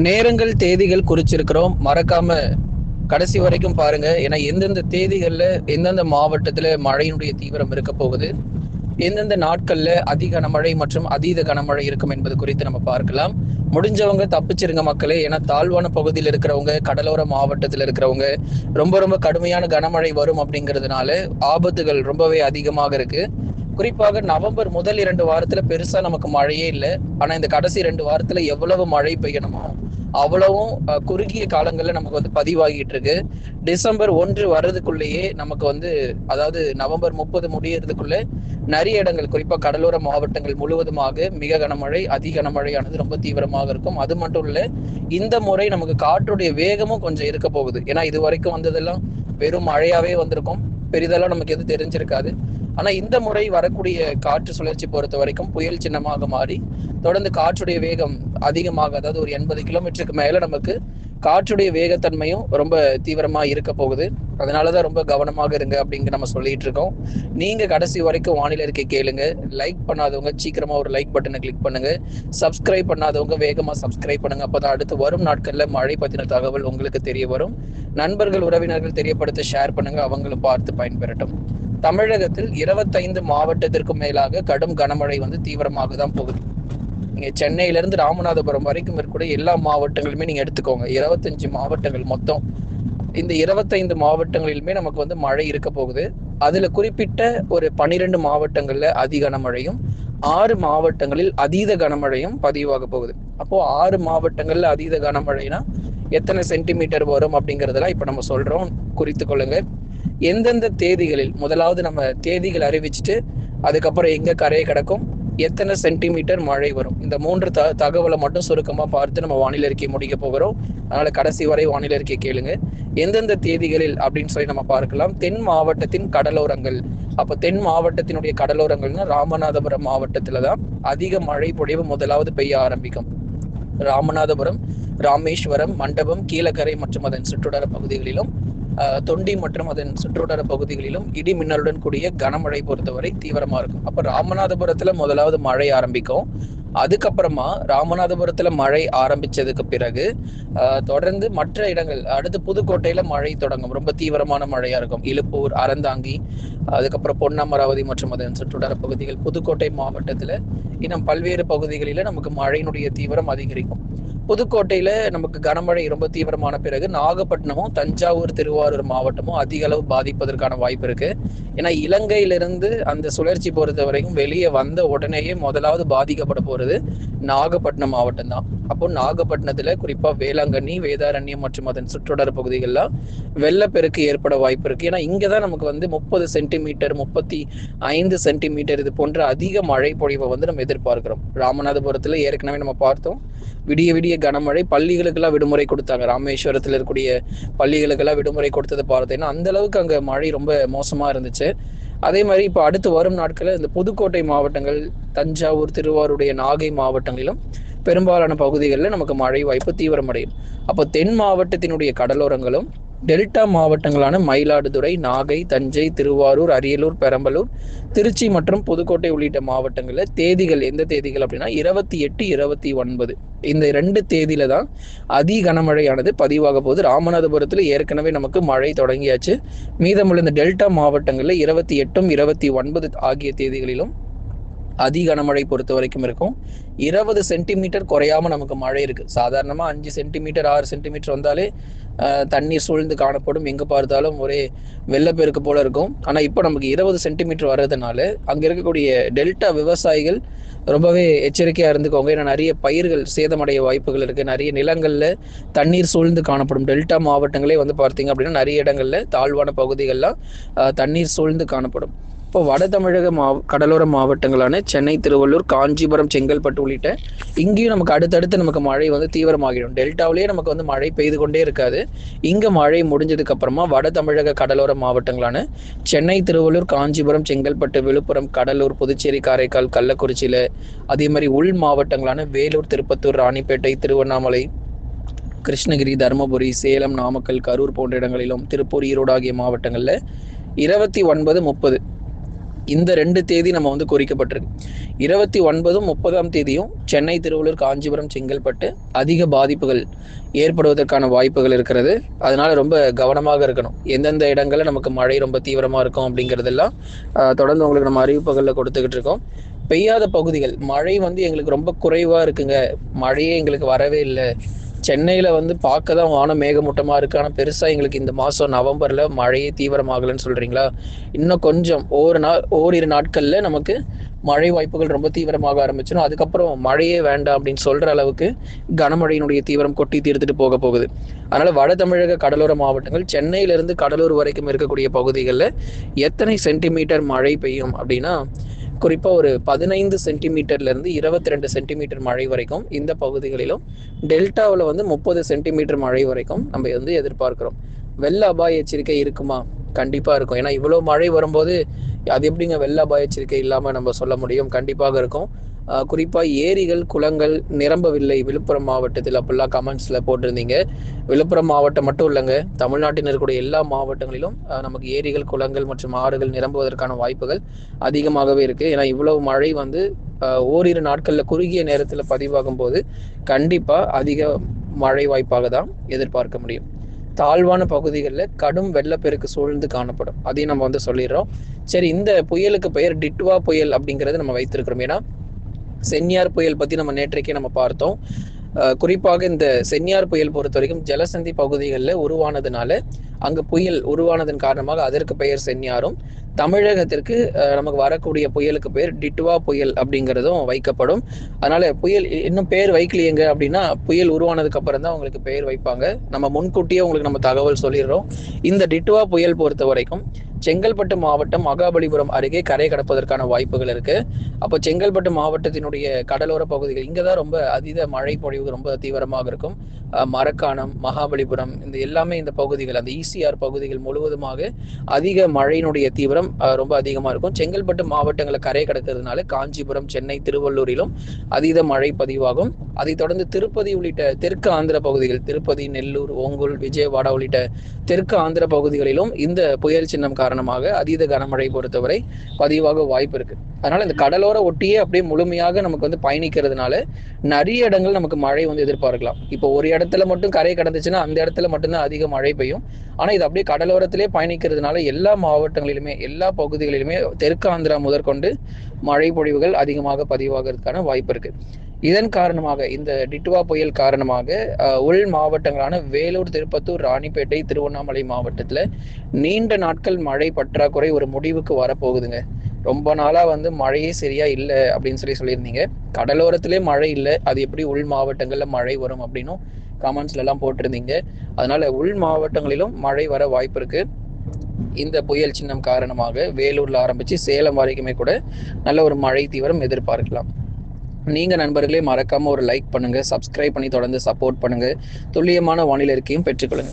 நேரங்கள் தேதிகள் குறிச்சிருக்கிறோம், மறக்காம கடைசி வரைக்கும் பாருங்க. ஏன்னா எந்தெந்த தேதிகள்ல எந்தெந்த மாவட்டத்துல மழையினுடைய தீவிரம் இருக்க போகுது, எந்தெந்த நாட்கள்ல அதிக கனமழை மற்றும் அதீத கனமழை இருக்கும் என்பது குறித்து நம்ம பார்க்கலாம். முடிஞ்சவங்க தப்பிச்சிருங்க மக்களே. ஏன்னா தாழ்வான பகுதியில் இருக்கிறவங்க, கடலோர மாவட்டத்தில் இருக்கிறவங்க ரொம்ப ரொம்ப கடுமையான கனமழை வரும் அப்படிங்கிறதுனால ஆபத்துகள் ரொம்பவே அதிகமாக இருக்கு. குறிப்பாக நவம்பர் முதல் 2 வாரத்துல பெருசா நமக்கு மழையே இல்லை. ஆனா இந்த கடைசி 2 வாரத்துல எவ்வளவு மழை பெய்யணுமோ அவ்வளவும் குறுகிய காலங்கள்ல நமக்கு வந்து பதிவாகிட்டு இருக்கு. டிசம்பர் 1 வர்றதுக்குள்ளேயே நமக்கு வந்து, அதாவது நவம்பர் 30 முடியறதுக்குள்ள நிறைய இடங்கள், குறிப்பா கடலோர மாவட்டங்கள் முழுவதுமாக மிக கனமழை, அதி கனமழையானது ரொம்ப தீவிரமாக இருக்கும். அது மட்டும் இல்ல, இந்த முறை நமக்கு காற்றுடைய வேகமும் கொஞ்சம் இருக்க போகுது. ஏன்னா இது வரைக்கும் வந்ததெல்லாம் வெறும் மழையாவே வந்திருக்கும், பெரிதெல்லாம் நமக்கு எது தெரிஞ்சிருக்காது. ஆனா இந்த முறை வரக்கூடிய காற்று சுழற்சி பொறுத்த வரைக்கும் புயல் சின்னமாக மாறி தொடர்ந்து காற்றுடைய வேகம் அதிகமாக, அதாவது ஒரு 80 கிலோமீட்டருக்கு மேல நமக்கு காற்றுடைய வேகத்தன்மையும் ரொம்ப தீவிரமா இருக்க போகுது. அதனாலதான் ரொம்ப கவனமாக இருங்க அப்படிங்க நம்ம சொல்லிட்டு இருக்கோம். நீங்க கடைசி வரைக்கும் வானிலை அறிக்கை கேளுங்க. லைக் பண்ணாதவங்க சீக்கிரமா ஒரு லைக் பட்டனை கிளிக் பண்ணுங்க. சப்ஸ்கிரைப் பண்ணாதவங்க வேகமா சப்ஸ்கிரைப் பண்ணுங்க. அப்பதான் அடுத்து வரும் நாட்கள்ல மழை பத்தின தகவல் உங்களுக்கு தெரிய வரும். நண்பர்கள் உறவினர்கள் தெரியப்படுத்த ஷேர் பண்ணுங்க, அவங்களும் பார்த்து பயன்பெறட்டும். தமிழகத்தில் 25 மாவட்டத்திற்கும் மேலாக கடும் கனமழை வந்து தீவிரமாக தான் போகுது. நீங்க சென்னையில இருந்து ராமநாதபுரம் வரைக்கும் இருக்கக்கூடிய எல்லா மாவட்டங்களுமே நீங்க எடுத்துக்கோங்க. 25 மாவட்டங்கள் மொத்தம். இந்த 25 மாவட்டங்களிலுமே நமக்கு வந்து மழை இருக்க போகுது. அதுல குறிப்பிட்ட ஒரு 12 மாவட்டங்கள்ல அதி கனமழையும், 6 மாவட்டங்களில் அதீத கனமழையும் பதிவாக போகுது. அப்போ 6 மாவட்டங்கள்ல அதீத கனமழைனா எத்தனை சென்டிமீட்டர் வரும் அப்படிங்கறதெல்லாம் இப்ப நம்ம சொல்றோம், குறித்து கொள்ளுங்க. எந்தெந்த தேதிகளில், முதலாவது நம்ம தேதிகள் அறிவிச்சுட்டு அதுக்கப்புறம் எங்க கரையை கிடக்கும், எத்தனை சென்டிமீட்டர் மழை வரும், இந்த 3 தகவலை மட்டும் சுருக்கமா பார்த்து நம்ம வானிலை அறிக்கை முடிக்க போகிறோம். அதனால கடைசி வரை வானிலை அறிக்கை கேளுங்க. எந்தெந்த தேதிகளில் அப்படின்னு சொல்லி நம்ம பார்க்கலாம். தென் மாவட்டத்தின் கடலோரங்கள். அப்ப தென் மாவட்டத்தினுடைய கடலோரங்கள்னா ராமநாதபுரம் மாவட்டத்துலதான் அதிக மழை பொழிவு முதலாவது பெய்ய ஆரம்பிக்கும். ராமநாதபுரம், ராமேஸ்வரம், மண்டபம், கீழக்கரை மற்றும் அதன் சுற்றுவட்டார பகுதிகளிலும், தொண்டி மற்றும் அதன் சுற்றுவட்டார பகுதிகளிலும் இடி மின்னலுடன் கூடிய கனமழை பொறுத்தவரை தீவிரமா இருக்கும். அப்ப ராமநாதபுரத்துல முதலாவது மழை ஆரம்பிக்கும். அதுக்கப்புறமா ராமநாதபுரத்துல மழை ஆரம்பிச்சதுக்கு பிறகு தொடர்ந்து மற்ற இடங்கள், அடுத்து புதுக்கோட்டையில மழை தொடங்கும். ரொம்ப தீவிரமான மழையா இருக்கும். இலுப்பூர், அறந்தாங்கி, அதுக்கப்புறம் பொன்னமராவதி மற்றும் அதன் சுற்றுவட்டார பகுதிகள், புதுக்கோட்டை மாவட்டத்துல இன்னும் பல்வேறு பகுதிகளில நமக்கு மழையினுடைய தீவிரம் அதிகரிக்கும். புதுக்கோட்டையில நமக்கு கனமழை ரொம்ப தீவிரமான பிறகு நாகப்பட்டினமும் தஞ்சாவூர் திருவாரூர் மாவட்டமும் அதிக அளவு பாதிப்பதற்கான வாய்ப்பு இருக்கு. ஏன்னா இலங்கையிலிருந்து அந்த சுழற்சி பொறுத்த வரைக்கும் வெளியே வந்த உடனேயே முதலாவது பாதிக்கப்பட போறது நாகப்பட்டினம் மாவட்டம் தான். அப்போ நாகப்பட்டினத்துல குறிப்பா வேளாங்கண்ணி, வேதாரண்யம் மற்றும் அதன் சுற்றுவட்டார பகுதிகள்ல வெள்ளப்பெருக்கு ஏற்பட வாய்ப்பு இருக்கு. ஏன்னா இங்கதான் நமக்கு வந்து 30 சென்டிமீட்டர், 35 சென்டிமீட்டர் இது போன்ற அதிக மழை பொழிவை வந்து நம்ம எதிர்பார்க்கிறோம். ராமநாதபுரத்துல ஏற்கனவே நம்ம பார்த்தோம், விடிய விடிய கனமழை, பள்ளிகளுக்கெல்லாம் விடுமுறை கொடுத்தாங்க. ராமேஸ்வரத்தில் இருக்கக்கூடிய பள்ளிகளுக்கெல்லாம் விடுமுறை கொடுத்ததை பார்த்தீங்கன்னா அந்த அளவுக்கு அங்கே மழை ரொம்ப மோசமா இருந்துச்சு. அதே மாதிரி இப்போ அடுத்து வரும் நாட்களில் இந்த புதுக்கோட்டை மாவட்டங்கள், தஞ்சாவூர், திருவாரூர், நாகை மாவட்டங்களிலும் பெரும்பாலான பகுதிகளில் நமக்கு மழை வாய்ப்பு தீவிரமடையும். அப்போ தென் மாவட்டத்தினுடைய கடலோரங்களும், டெல்டா மாவட்டங்களான மயிலாடுதுறை, நாகை, தஞ்சை, திருவாரூர், அரியலூர், பெரம்பலூர், திருச்சி மற்றும் புதுக்கோட்டை உள்ளிட்ட மாவட்டங்களில் தேதிகள், எந்த தேதிகள் அப்படின்னா 28, 29 இந்த 2 தேதியில தான் அதி கனமழையானது பதிவாக போகுது. ராமநாதபுரத்துல ஏற்கனவே நமக்கு மழை தொடங்கியாச்சு. மீதமுள்ள இந்த டெல்டா மாவட்டங்களில் 28, 29 ஆகிய தேதிகளிலும் அதி கனமழை பொறுத்த வரைக்கும் இருக்கும். 20 சென்டிமீட்டர் குறையாம நமக்கு மழை இருக்கு. சாதாரணமா 5 சென்டிமீட்டர் 6 சென்டிமீட்டர் வந்தாலே தண்ணீர் சூழ்ந்து காணப்படும். எங்க பார்த்தாலும் ஒரே வெள்ளப்பெருக்கு போல இருக்கும். ஆனா இப்போ நமக்கு 20 சென்டிமீட்டர் வர்றதுனால அங்க இருக்கக்கூடிய டெல்டா விவசாயிகள் ரொம்பவே எச்சரிக்கையா இருந்துக்கோங்க. ஏன்னா நிறைய பயிர்கள் சேதமடைய வாய்ப்புகள் இருக்கு. நிறைய நிலங்கள்ல தண்ணீர் சூழ்ந்து காணப்படும். டெல்டா மாவட்டங்களே வந்து பார்த்தீங்க அப்படின்னா நிறைய இடங்கள்ல தாழ்வான பகுதிகள்லாம் தண்ணீர் சூழ்ந்து காணப்படும். இப்போ வட தமிழக கடலோர மாவட்டங்களான சென்னை, திருவள்ளூர், காஞ்சிபுரம், செங்கல்பட்டு உள்ளிட்ட இங்கேயும் நமக்கு அடுத்தடுத்து நமக்கு மழை வந்து தீவிரமாகிடும். டெல்டாவிலேயே நமக்கு வந்து மழை பெய்து கொண்டே இருக்காது. இங்க மழை முடிஞ்சதுக்கு அப்புறமா வட தமிழக கடலோர மாவட்டங்களான சென்னை, திருவள்ளூர், காஞ்சிபுரம், செங்கல்பட்டு, விழுப்புரம், கடலூர், புதுச்சேரி, காரைக்கால், கள்ளக்குறிச்சியில, அதே மாதிரி உள் மாவட்டங்களான வேலூர், திருப்பத்தூர், ராணிப்பேட்டை, திருவண்ணாமலை, கிருஷ்ணகிரி, தருமபுரி, சேலம், நாமக்கல், கரூர் போன்ற இடங்களிலும், திருப்பூர், ஈரோடு ஆகிய மாவட்டங்கள்ல 29, 30 இந்த 2 தேதி நம்ம வந்து குறிக்கப்பட்டிருக்கு. 29, 30ஆம் தேதியும் சென்னை, திருவள்ளூர், காஞ்சிபுரம், செங்கல்பட்டு அதிக பாதிப்புகள் ஏற்படுவதற்கான வாய்ப்புகள் இருக்கிறது. அதனால ரொம்ப கவனமாக இருக்கணும். எந்தெந்த இடங்கள்ல நமக்கு மழை ரொம்ப தீவிரமா இருக்கும் அப்படிங்கிறதெல்லாம் தொடர்ந்து உங்களுக்கு நம்ம அறிவிப்புகளில் கொடுத்துக்கிட்டு இருக்கோம். பெய்யாத பகுதிகள், மழை வந்து எங்களுக்கு ரொம்ப குறைவா இருக்குங்க, மழையே எங்களுக்கு வரவே இல்லை, சென்னையில் வந்து பார்க்க தான் வானம் மேகமூட்டமாக இருக்குது, ஆனால் பெருசாக எங்களுக்கு இந்த மாதம் நவம்பரில் மழையே தீவிரமாகலன்னு சொல்கிறீங்களா? இன்னும் கொஞ்சம் ஓரிரு நாட்களில் நமக்கு மழை வாய்ப்புகள் ரொம்ப தீவிரமாக ஆரம்பிச்சிடும். அதுக்கப்புறம் மழையே வேண்டாம் அப்படின்னு சொல்கிற அளவுக்கு கனமழையினுடைய தீவிரம் கொட்டி தீர்த்துட்டு போக போகுது. அதனால் வட தமிழக கடலோர மாவட்டங்கள், சென்னையிலிருந்து கடலூர் வரைக்கும் இருக்கக்கூடிய பகுதிகளில் எத்தனை சென்டிமீட்டர் மழை பெய்யும் அப்படின்னா, குறிப்பாக ஒரு 15 சென்டிமீட்டர்லேருந்து 22 சென்டிமீட்டர் மழை வரைக்கும் இந்த பகுதிகளிலும், டெல்டாவில் வந்து 30 சென்டிமீட்டர் மழை வரைக்கும் நம்ம வந்து எதிர்பார்க்கிறோம். வெள்ள அபாய எச்சரிக்கை இருக்குமா? கண்டிப்பாக இருக்கும். ஏன்னா இவ்வளோ மழை வரும்போது அது எப்படிங்க வெள்ள அபாய எச்சரிக்கை இல்லாமல் நம்ம சொல்ல முடியும்? கண்டிப்பாக இருக்கும். குறிப்பாக ஏரிகள், குளங்கள் நிரம்பவில்லை விழுப்புரம் மாவட்டத்தில் அப்படிலாம் கமெண்ட்ஸில் போட்டிருந்தீங்க. விழுப்புரம் மாவட்டம் மட்டும் இல்லைங்க, தமிழ்நாட்டில் இருக்கக்கூடிய எல்லா மாவட்டங்களிலும் நமக்கு ஏரிகள், குளங்கள் மற்றும் ஆறுகள் நிரம்புவதற்கான வாய்ப்புகள் அதிகமாகவே இருக்குது. ஏன்னா இவ்வளவு மழை வந்து ஓரிரு நாட்களில் குறுகிய நேரத்தில் பதிவாகும் போது கண்டிப்பாக அதிக மழை வாய்ப்பாக தான் எதிர்பார்க்க முடியும். தாழ்வான பகுதிகளில் கடும் வெள்ளப்பெருக்கு சூழ்ந்து காணப்படும். அதையும் நம்ம வந்து சொல்லிடுறோம். சரி, இந்த புயலுக்கு பெயர் டிட்வா புயல் அப்படிங்கிறது நம்ம வைத்திருக்கிறோம். ஏன்னா சென்யார் புயல் பற்றி நம்ம நேற்றைக்கே நம்ம பார்த்தோம். குறிப்பாக இந்த சென்யார் புயல் பொறுத்த வரைக்கும் ஜலசந்தி பகுதிகளில் உருவானதுனால, அங்கே புயல் உருவானதன் காரணமாக அதற்கு பெயர் சென்யாரும், தமிழகத்திற்கு நமக்கு வரக்கூடிய புயலுக்கு பெயர் டிட்வா புயல் அப்படிங்கிறதும் வைக்கப்படும். அதனால புயல் இன்னும் பேர் வைக்கலையேங்க அப்படின்னா, புயல் உருவானதுக்கு அப்புறம் தான் உங்களுக்கு பெயர் வைப்பாங்க. நம்ம முன்கூட்டியே உங்களுக்கு நம்ம தகவல் சொல்லிடுறோம். இந்த டிட்வா புயல் பொறுத்த வரைக்கும் செங்கல்பட்டு மாவட்டம் மகாபலிபுரம் அருகே கரை கடப்பதற்கான வாய்ப்புகள் இருக்கு. அப்போ செங்கல்பட்டு மாவட்டத்தினுடைய கடலோர பகுதிகள், இங்கே தான் ரொம்ப அதீத மழை பொழிவு ரொம்ப தீவிரமாக இருக்கும். மரக்காணம், மகாபலிபுரம், இந்த எல்லாமே இந்த பகுதிகள், அந்த ஈசிஆர் பகுதிகள் முழுவதுமாக அதிக மழையினுடைய தீவிரம் ரொம்ப அதிகமாக இருக்கும். செங்கல்பட்டு மாவட்டங்களை கரை கடக்கிறதுனால காஞ்சிபுரம், சென்னை, திருவள்ளூரிலும் அதீத மழை பதிவாகும். அதைத் தொடர்ந்து திருப்பதி உள்ளிட்ட தெற்கு ஆந்திர பகுதிகள், திருப்பதி, நெல்லூர், ஓங்கூல், விஜயவாடா உள்ளிட்ட தெற்கு ஆந்திர பகுதிகளிலும் இந்த புயல் சின்னம் காரணமாக அதீத கனமழை பொறுத்தவரை பதிவாக வாய்ப்பு இருக்கு. அதனால இந்த கடலோர ஒட்டியே அப்படியே முழுமையாக நமக்கு வந்து பயணிக்கிறதுனால நிறைய இடங்கள் நமக்கு மழை வந்து எதிர்பார்க்கலாம். இப்போ ஒரு இடத்துல மட்டும் கரை கடந்துச்சுன்னா அந்த இடத்துல மட்டும்தான் அதிக மழை பெய்யும். ஆனா இது அப்படியே கடலோரத்திலே பயணிக்கிறதுனால எல்லா மாவட்டங்களிலுமே, எல்லா பகுதிகளிலுமே தெற்கு ஆந்திரா முதற்கொண்டு மழை பொழிவுகள் அதிகமாக பதிவாகிறதுக்கான வாய்ப்பு இருக்கு. இதன் காரணமாக, இந்த டிட்வா புயல் காரணமாக உள் மாவட்டங்களான வேலூர், திருப்பத்தூர், ராணிப்பேட்டை, திருவண்ணாமலை மாவட்டத்தில் நீண்ட நாட்கள் மழை பற்றாக்குறை ஒரு முடிவுக்கு வரப்போகுதுங்க. ரொம்ப நாளாக வந்து மழையே சரியா இல்லை அப்படின்னு சொல்லியிருந்தீங்க. கடலோரத்திலே மழை இல்லை, அது எப்படி உள் மாவட்டங்களில் மழை வரும் அப்படின்னும் கமெண்ட்ஸ்ல எல்லாம் போட்டிருந்தீங்க. அதனால உள் மாவட்டங்களிலும் மழை வர வாய்ப்பு இருக்கு. இந்த புயல் சின்னம் காரணமாக வேலூர்ல ஆரம்பிச்சு சேலம் வரைக்குமே கூட நல்ல ஒரு மழை தீவிரம் எதிர்பார்க்கலாம். நீங்க நண்பர்களே மறக்காம ஒரு லைக் பண்ணுங்க, சப்ஸ்கிரைப் பண்ணி தொடர்ந்து சப்போர்ட் பண்ணுங்க. துல்லியமான வானிலை அறிக்கையும் பெற்றுக்கொள்ளுங்க.